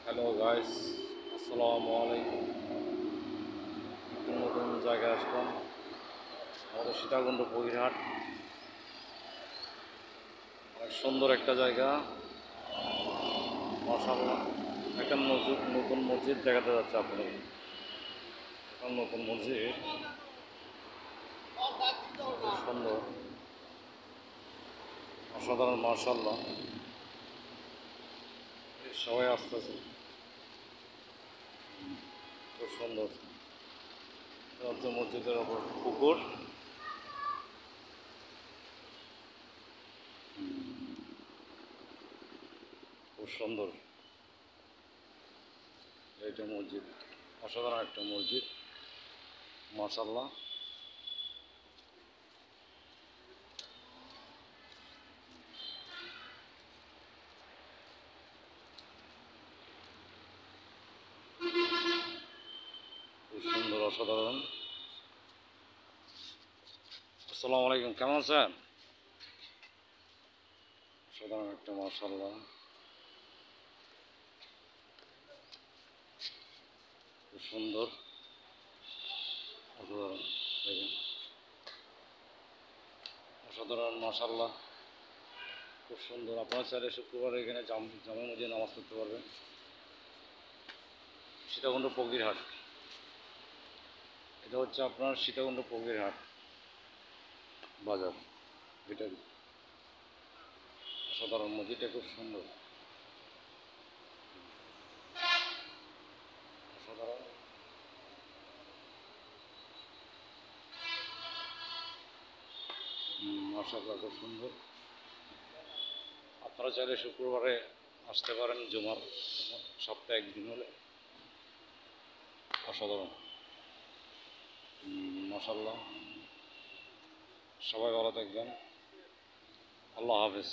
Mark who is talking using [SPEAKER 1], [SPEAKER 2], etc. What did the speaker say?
[SPEAKER 1] Hello guys, আসসালামু আলাইকুম। একটু নতুন জায়গায় আসলাম, আমাদের সীতাকুণ্ড বহিরহাট। অনেক সুন্দর একটা জায়গা, মাশাআল্লাহ। একটা নতুন মসজিদ দেখাতে যাচ্ছে আপনাদের। একটা নতুন মসজিদ, খুব সুন্দর, অসাধারণ, মাশাআল্লাহ। সবাই আসতেছে, খুব সুন্দর। এটা হচ্ছে মসজিদের ওপর পুকুর। খুব সুন্দর এটা মসজিদ, অসাধারণ একটা মসজিদ, মাশাআল্লাহ। খুব সুন্দর, অসাধারণ। আসসালামু আলাইকুম, কেমন আছেন? অসাধারণ একটা, মাশাআল্লাহ, খুব সুন্দর, অসাধারণ। দেখেন, অসাধারণ, মাশাআল্লাহ, খুব সুন্দর। আপনারা চাইলে শুক্রবার এখানে জামে মসজিদে নামাজ পড়তে পারবেন। সীতাকুণ্ড পগিরহাট, এটা হচ্ছে আপনার সীতাকুণ্ড পগিরহাট বাজার। এটা অসাধারণ, মসজিদটা খুব সুন্দর, অসাধারণ। মাশাআল্লাহ, খুব সুন্দর। আপনারা চাইলে শুক্রবারে আসতে পারেন, জুমার সপ্তাহে একদিন হলে। অসাধারণ, মাশাআল্লাহ। সবাই ভালো থাকবেন, আল্লাহ হাফেজ।